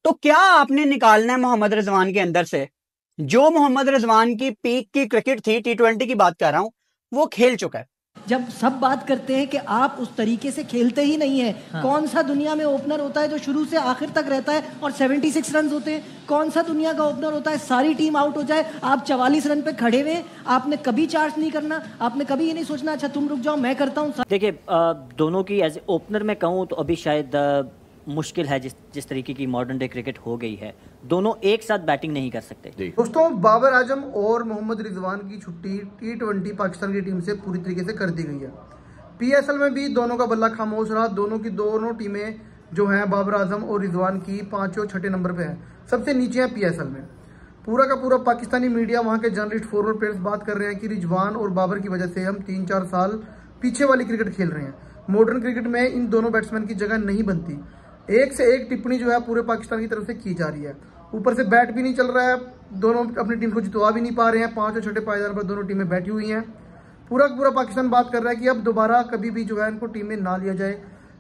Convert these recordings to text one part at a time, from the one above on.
तो क्या आपने निकालना है मोहम्मद रिजवान के अंदर से? जो मोहम्मद रिजवान की पीक की क्रिकेट थी, T20 की बात कर रहा हूं, वो खेल चुका है। जब सब बात करते हैं कि आप उस तरीके से खेलते ही नहीं है। हाँ। कौन सा दुनिया में ओपनर होता है जो शुरू से आखिर तक रहता है और 76 रन होते हैं? कौन सा दुनिया का ओपनर होता है सारी टीम आउट हो जाए, आप 44 रन पे खड़े हुए, आपने कभी चार्ज नहीं करना, आपने कभी ये नहीं सोचना अच्छा तुम रुक जाओ मैं करता हूँ। देखिए, दोनों की एज ओपनर में कहूँ तो अभी शायद मुश्किल है, जिस तरीके की मॉडर्न डे क्रिकेट हो गई है, दोनों एक साथ बैटिंग नहीं कर सकते। दोस्तों, बाबर आजम और मोहम्मद रिजवान की छुट्टी T20 पाकिस्तान की टीम से पूरी तरीके से कर दी गई है। PSL में भी दोनों का बल्ला खामोश रहा। दोनों टीमें जो हैं बाबर आजम और रिजवान की 5 और 6 नंबर पे हैं, सबसे नीचे हैं PSL में। पूरा का पूरा पाकिस्तानी मीडिया, वहाँ के जर्नलिस्ट, फॉरवर्ड प्लेयर्स बात कर रहे हैं कि रिजवान और बाबर की वजह से हम 3-4 साल पीछे वाली क्रिकेट खेल रहे हैं। मॉडर्न क्रिकेट में इन दोनों बैट्समैन की जगह नहीं बनती। एक से एक टिप्पणी जो है पूरे पाकिस्तान की तरफ से की जा रही है। ऊपर से बैट भी नहीं चल रहा है, दोनों अपनी टीम को जितवा भी नहीं पा रहे हैं। 5 और 6 पायदान पर दोनों टीमें बैठी हुई हैं। पूरा पाकिस्तान बात कर रहा है कि अब दोबारा कभी भी जो है इनको टीम में ना लिया जाए।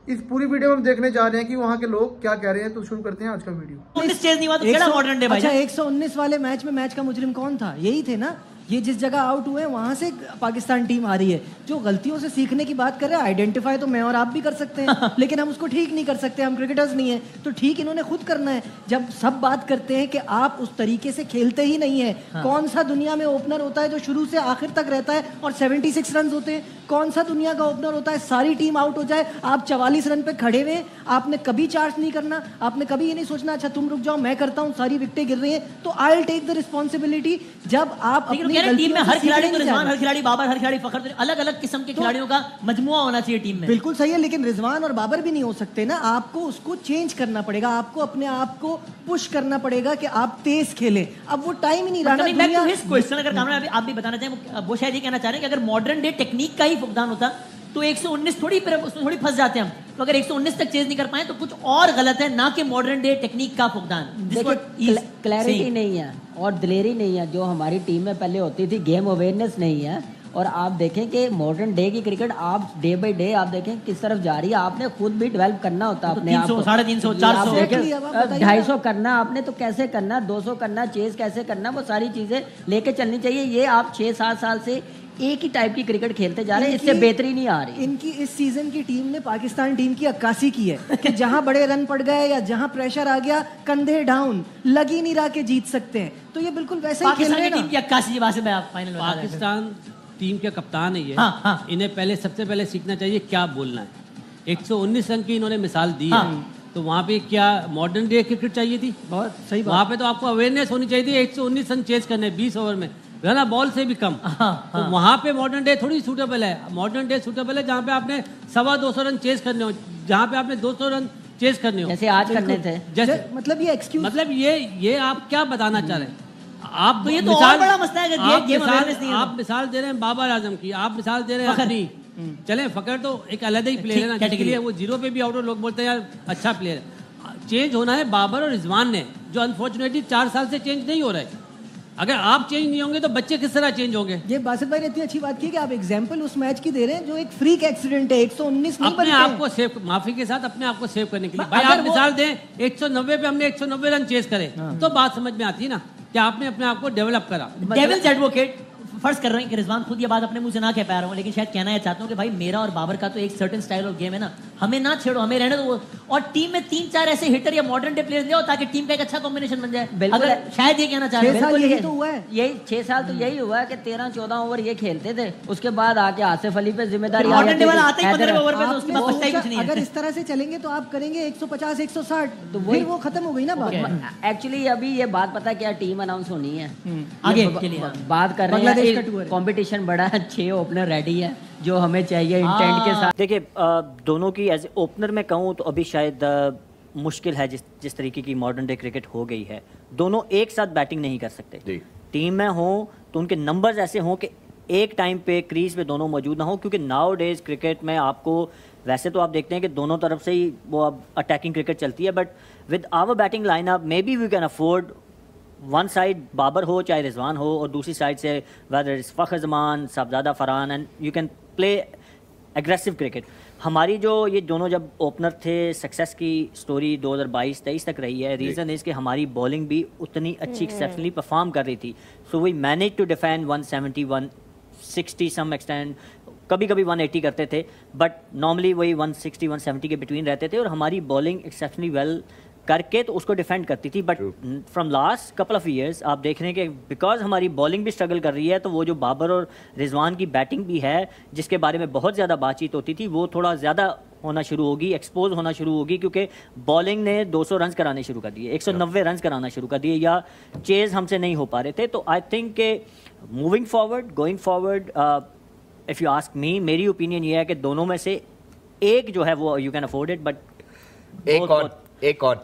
इस पूरी वीडियो में हम देखने जा रहे हैं कि वहाँ के लोग क्या कह रहे हैं। तो शुरू करते हैं आज का वीडियो। मॉडर्न डे अच्छा 119 वाले मैच में मैच का मुजरिम कौन था? यही थे ना। ये जिस जगह आउट हुए वहां से पाकिस्तान टीम आ रही है। जो गलतियों से सीखने की बात कर रहे हैं, आइडेंटिफाई तो मैं और आप भी कर सकते हैं लेकिन हम उसको ठीक नहीं कर सकते, हम क्रिकेटर्स नहीं है। तो ठीक इन्होंने खुद करना है। जब सब बात करते हैं कि आप उस तरीके से खेलते ही नहीं है। हाँ। कौन सा दुनिया में ओपनर होता है जो शुरू से आखिर तक रहता है और 76 रन होते हैं? कौन सा दुनिया का ओपनर होता है सारी टीम आउट हो जाए, आप 44 रन पे खड़े हुए, आपने कभी चार्ज नहीं करना, आपने कभी ये नहीं सोचना अच्छा तुम रुक जाओ मैं करता हूँ, सारी विकेटें गिर रही हैं तो I will take the responsibility. जब आप अपनी टीम में हर खिलाड़ी तो रिजवान, हर खिलाड़ी बाबर, हर खिलाड़ी फखर, अलग अलग किस्म के खिलाड़ियों का मजमुआ होना चाहिए टीम में। बिल्कुल सही है, लेकिन रिजवान और बाबर भी नहीं हो सकते ना। आपको उसको चेंज करना पड़ेगा, आपको अपने आप को पुश करना पड़ेगा कि आप तेज खेलें। अब वो टाइम ही नहीं रहा। अगर कामरान आप भी बताना चाहें, वो शायद ये कहना चाह रहे हैं कि अगर मॉडर्न डे टेक्निक का ही फुकदान होता तो 119 थोड़ी फंस जाते हम। तो अगर 119 तक चेज नहीं कर पाए तो कुछ और गलत है, ना कि मॉडर्न डे टेक्निक का फुकदान। क्लैरिटी नहीं है और दिलेरी नहीं है जो हमारी टीम में पहले होती थी। गेम अवेयरनेस नहीं है। और आप देखें कि मॉडर्न डे की क्रिकेट आप डे बाय डे आप देखें किस तरफ जा रही है। आपने खुद भी डेवलप करना होता है अपने आप को। 350, 400, 250 करना आपने तो कैसे करना, 200 करना, चेज कैसे करना, वो सारी चीजें लेके चलनी चाहिए। ये आप 6-7 साल से एक ही टाइप की क्रिकेट खेलते जा रहे हैं, इससे बेहतरी नहीं आ रही। इनकी इस सीजन की टीम ने पाकिस्तान टीम की अक्कासी की है कि जहां बड़े रन पड़ गए या जहां प्रेशर आ गया, कंधे डाउन, लग ही नहीं रहा के जीत सकते हैं। तो ये बिल्कुल वैसे ही खेल रहे हैं। टीम की अक्कासी की बात से मैं आप फाइनल पाकिस्तान टीम के कप्तान है ये। हाँ। इन्हें सबसे पहले सीखना चाहिए क्या बोलना है। 119 रन की इन्होंने मिसाल दी है। तो वहाँ पे क्या मॉडर्न डे क्रिकेट चाहिए थी? बहुत सही बात। वहाँ पे तो आपको अवेयरनेस होनी चाहिए थी। 119 रन चेज करने 20 ओवर में, ना बॉल से भी कम। तो वहाँ पे मॉडर्न डे थोड़ी सूटेबल है। मॉडर्न डे सूटेबल है जहाँ पे आपने 225 रन चेज करने हो, जहाँ पे आपने 200 रन चेज करने हो, जैसे आज करने थे। जैसे मतलब ये एक्सक्यूज, मतलब ये आप क्या बताना चाह रहे हैं? आप तो ये तो और बड़ा मसला है कि आप मिसाल दे रहे हैं बाबर आजम की, आप मिसाल दे रहे हैं अपनी। चले फकर तो एक अलग ही प्लेयर है ना, कैटेगरी है। वो 0 पे भी आउट और लोग बोलते हैं यार अच्छा प्लेयर है। चेंज होना है बाबर और रिजवान ने, जो अनफॉर्चुनेटली 4 साल से चेंज नहीं हो रहा है। अगर आप चेंज नहीं होंगे तो बच्चे किस तरह चेंज होंगे? ये बासित भाई ने इतनी अच्छी बात की कि आप एग्जांपल उस मैच की दे रहे हैं जो एक फ्रीक एक्सीडेंट है। 119 नहीं अपने आप को सेव, माफी के साथ अपने आप को सेव करने के लिए। भाई आप मिसाल दें 190 पे हमने 190 रन चेज करे तो बात समझ में आती है ना कि आपने अपने आप को डेवलप करा। डेविल्स एडवोकेट फर्ज कर रहे हैं कि रिजवान खुद ये बात अपने मुंह से ना कह पा रहा हूँ, लेकिन शायद कहना ये चाहता हूँ कि भाई मेरा और बाबर का तो एक सर्टेन स्टाइल ऑफ गेम है ना, हमें ना छेड़ो, हमें रहने दो। और टीम में 3-4 ऐसे हिटर या मॉडर्न डे प्लेयर्स ले आओ ताकि टीम का एक अच्छा कॉम्बिनेशन बन जाए। अगर शायद ये कहना चाह रहे हैं। यही तो हुआ है, यही 6 साल तो यही हुआ है कि 13-14 ओवर ये खेलते थे, उसके बाद आके आसिफ अली पे जिम्मेदारी मॉडर्न डे वाला आते ही 15 ओवर पे, तो उसके बाद बचता ही कुछ नहीं है। अगर इस तरह से चलेंगे तो आप करेंगे 150-160, तो फिर वो खत्म हो गई ना बात। एक्चुअली अभी ये बात पता क्या, टीम अनाउंस होनी है आगे के लिए। बात कर रहे हैं, कंपटीशन बड़ा है, 6 ओपनर रेडी है जो हमें चाहिए इंटेंट के साथ। देखिए, दोनों की एज ओपनर में कहूँ तो अभी शायद मुश्किल है, जिस तरीके की मॉडर्न डे क्रिकेट हो गई है, दोनों एक साथ बैटिंग नहीं कर सकते। टीम में हो तो उनके नंबर्स ऐसे हों कि एक टाइम पे क्रीज पे दोनों मौजूद ना हो, क्योंकि नाउ डेज क्रिकेट में आपको वैसे तो आप देखते हैं कि दोनों तरफ से ही वो अब अटैकिंग क्रिकेट चलती है, but with our batting lineup may be we can afford one side Babar हो चाहे रिजवान हो, और दूसरी साइड से whether is Fakhar Zaman, Sahibzada Farhan, and you can play aggressive cricket. हमारी जो ये दोनों जब ओपनर थे, सक्सेस की स्टोरी 2022-23 तक रही है। रीज़न इज़ कि हमारी बॉलिंग भी उतनी अच्छी एक्सेप्शनली परफॉर्म कर रही थी। So we manage to defend 170 160 some extent, कभी कभी 180 करते थे, बट नॉर्मली वही 160 170 के बिटवीन रहते थे और हमारी बॉलिंग एक्सेप्शनली वेल करके तो उसको डिफेंड करती थी। But from last couple of years आप देख रहे हैं कि बिकॉज हमारी बॉलिंग भी स्ट्रगल कर रही है, तो वो जो बाबर और रिजवान की बैटिंग भी है, जिसके बारे में बहुत ज़्यादा बातचीत होती थी, वो थोड़ा ज़्यादा होना शुरू होगी, एक्सपोज होना शुरू होगी, क्योंकि बॉलिंग ने 200 रन कराने शुरू कर दिए, 190 रन कराना शुरू कर दिए, या चेज हमसे नहीं हो पा रहे थे। तो आई थिंक के moving forward, going forward, if you ask me, मेरी ओपिनियन ये है कि दोनों में से एक जो है वो you can afford it, but एक कौन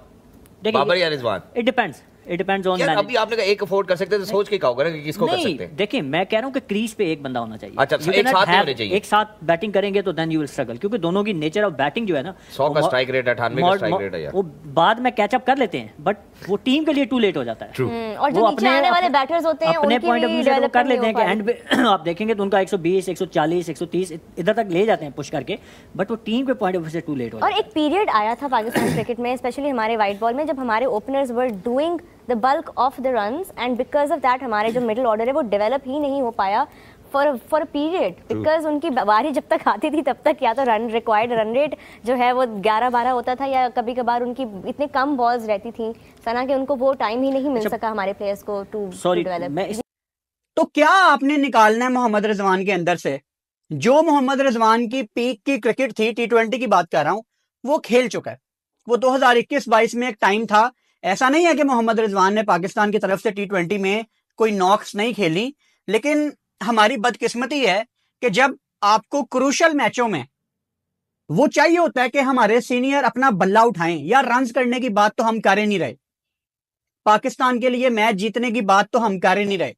बाबर या Rizwan? It depends on manage. अभी आपने कहा एक अफोर्ड कर सकते हैं, तो सोच के क्या होगा ना कि किसको कर सकते हैं? देखिए मैं कह रहा हूं कि क्रीज पे एक बंदा होना चाहिए। अच्छा, एक साथ नहीं होने चाहिए। एक साथ बैटिंग करेंगे तो देन यू विल स्ट्रगल, क्योंकि दोनों की नेचर ऑफ बैटिंग जो है ना, 100 का स्ट्राइक रेट है, 98 का स्ट्राइक रेट है यार, वो बाद में कैच अप कर लेते हैं, बट वो टीम के लिए टू लेट हो जाता है। और जो नीचे आने वाले बैटर्स होते हैं अपने उनकी पॉइंट ऑफ भी व्यू से वो डेवलपमेंट कर लेते हैं कि नहीं हो एंड पे आप देखेंगे तो उनका 120 140 130 इधर तक ले जाते हैं पुश करके, बट वो टीम के पॉइंट ऑफ व्यू से टू लेट हो जाता है। और एक पीरियड आया था पाकिस्तान क्रिकेट में, स्पेशली हमारे वाइट बॉल में, जब हमारे openers were doing the bulk of the runs, and because of that हमारे जो मिडिल ऑर्डर है वो डेवलप ही नहीं हो पाया फॉर अ पीरियड, बिकॉज उनकी बारी जब तक आती थी तब तक या तो रिक्वायर्ड रन रेट जो है वो 11-12 होता था, या कभी कभार उनकी इतने कम बॉल्स रहती थी सना कि उनको वो टाइम ही नहीं मिल सका हमारे प्लेयर्स को टू डेवलप। तो क्या आपने निकालना है मोहम्मद रिजवान के अंदर से? जो मोहम्मद रिजवान की पीक की क्रिकेट थी, T20 की बात कर रहा हूं, वो खेल चुका है। वो 2021-22 में एक टाइम था, ऐसा नहीं है कि मोहम्मद रिजवान ने पाकिस्तान की तरफ से T20 में कोई नॉक्स नहीं खेली, लेकिन हमारी बदकिस्मती है कि जब आपको क्रूशल मैचों में वो चाहिए होता है कि हमारे सीनियर अपना बल्ला उठाएं या रन्स करने की बात तो हम कर ही नहीं रहे, पाकिस्तान के लिए मैच जीतने की बात तो हम कर ही नहीं रहे,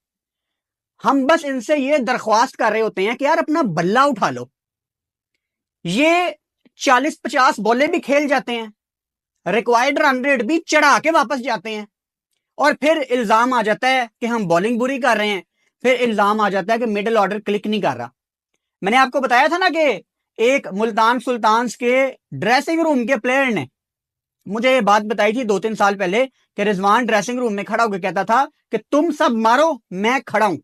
हम बस इनसे ये दरख्वास्त कर रहे होते हैं कि यार अपना बल्ला उठा लो। ये 40-50 बॉलें भी खेल जाते हैं, रिक्वायर्ड रन रेट भी चढ़ा के वापस जाते हैं, और फिर इल्जाम आ जाता है कि हम बॉलिंग बुरी कर रहे हैं, फिर इल्जाम आ जाता है कि मिडिल ऑर्डर क्लिक नहीं कर रहा। मैंने आपको बताया था ना कि एक मुल्तान सुल्तान्स के ड्रेसिंग रूम के प्लेयर ने मुझे ये बात बताई थी 2-3 साल पहले कि रिजवान ड्रेसिंग रूम में खड़ा होकर कहता था कि तुम सब मारो मैं खड़ा हूं।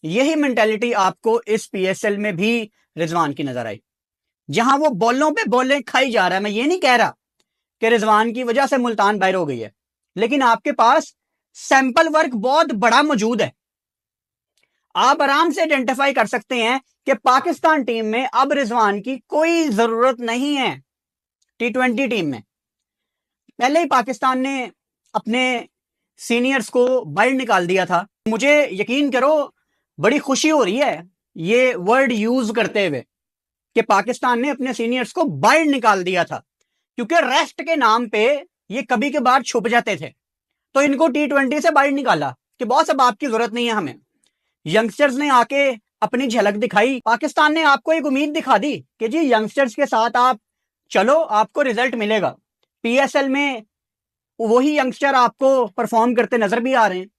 यही मेंटेलिटी आपको इस PSL में भी रिजवान की नजर आई, जहां वो बॉलों पे बॉलें खाई जा रहा है। मैं ये नहीं कह रहा कि रिजवान की वजह से मुल्तान बाहर हो गई है, लेकिन आपके पास सैंपल वर्क बहुत बड़ा मौजूद है। आप आराम से आइडेंटिफाई कर सकते हैं कि पाकिस्तान टीम में अब रिजवान की कोई जरूरत नहीं है। T20 टीम में पहले ही पाकिस्तान ने अपने सीनियर्स को बाहर निकाल दिया था। मुझे यकीन करो बड़ी खुशी हो रही है ये वर्ड यूज करते हुए कि पाकिस्तान ने अपने सीनियर्स को बाहर निकाल दिया था, क्योंकि रेस्ट के नाम पे ये कभी कभार छुप जाते थे, तो इनको T20 से बाहर निकाला कि बहुत सब आपकी जरूरत नहीं है हमें। यंगस्टर्स ने आके अपनी झलक दिखाई, पाकिस्तान ने आपको एक उम्मीद दिखा दी कि जी यंगस्टर्स के साथ आप चलो, आपको रिजल्ट मिलेगा। PSL में वही यंगस्टर आपको परफॉर्म करते नजर भी आ रहे हैं।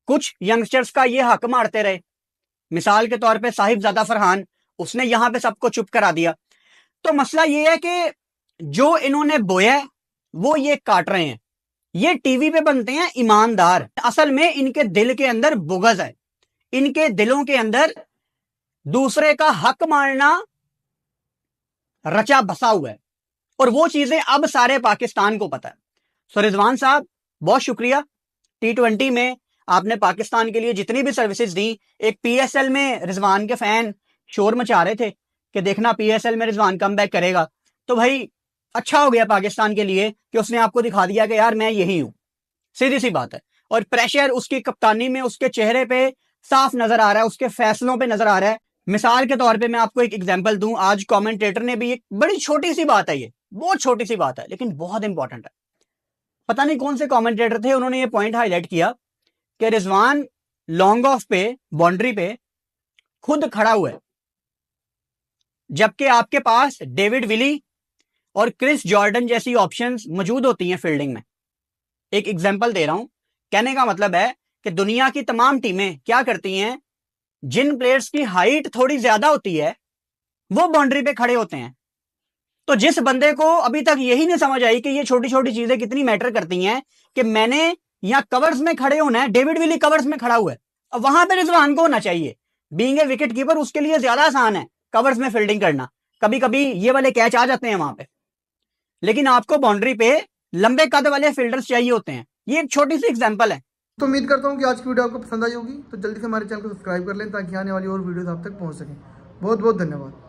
कुछ यंगस्टर्स का ये हक मारते रहे, मिसाल के तौर पे साहिबजादा फरहान, उसने यहां पे सबको चुप करा दिया। तो मसला ये है कि जो इन्होंने बोया है वो ये काट रहे हैं। ये टीवी पे बनते हैं ईमानदार, असल में इनके दिल के अंदर बुग़्ज़ है, इनके दिलों के अंदर दूसरे का हक मारना रचा बसा हुआ है, और वो चीजें अब सारे पाकिस्तान को पता है। सो रिजवान साहब बहुत शुक्रिया, T20 में आपने पाकिस्तान के लिए जितनी भी सर्विसेज दी। एक PSL में रिजवान के फैन शोर मचा रहे थे कि देखना PSL में रिजवान कम बैक करेगा, तो भाई अच्छा हो गया पाकिस्तान के लिए कि उसने आपको दिखा दिया कि यार मैं यही हूं, सीधी सी बात है। और प्रेशर उसकी कप्तानी में, उसके चेहरे पे साफ नजर आ रहा है, उसके फैसलों पे नजर आ रहा है। मिसाल के तौर पे मैं आपको एक एग्जांपल दूं, आज कमेंटेटर ने भी, एक बड़ी छोटी सी बात है, ये बहुत छोटी सी बात है लेकिन बहुत इंपॉर्टेंट है। पता नहीं कौन से कमेंटेटर थे, उन्होंने ये पॉइंट हाईलाइट किया कि रिजवान लॉन्ग ऑफ पे, बाउंड्री पे खुद खड़ा हुआ है, जबकि आपके पास डेविड विली और क्रिस जॉर्डन जैसी ऑप्शंस मौजूद होती हैं फील्डिंग में। एक एग्जांपल दे रहा हूं, कहने का मतलब है कि दुनिया की तमाम टीमें क्या करती हैं, जिन प्लेयर्स की हाइट थोड़ी ज्यादा होती है वो बाउंड्री पे खड़े होते हैं। तो जिस बंदे को अभी तक यही नहीं समझ आई कि ये छोटी छोटी चीजें कितनी मैटर करती हैं, कि मैंने यहाँ कवर्स में खड़े होना है, डेविड विली कवर्स में खड़ा हुआ है, अब वहां पे रिजवान को होना चाहिए। बीइंग ए विकेट कीपर उसके लिए ज्यादा आसान है कवर्स में फील्डिंग करना, कभी कभी ये वाले कैच आ जाते हैं वहां पे, लेकिन आपको बाउंड्री पे लंबे कद वाले फील्डर्स चाहिए होते हैं। ये एक छोटी सी एग्जांपल है। तो उम्मीद करता हूँ कि आज की वीडियो आपको पसंद आई होगी, तो जल्दी से हमारे चैनल को सब्सक्राइब कर लें ताकि आने वाली और वीडियोस आप तक पहुँच सकें। बहुत बहुत धन्यवाद।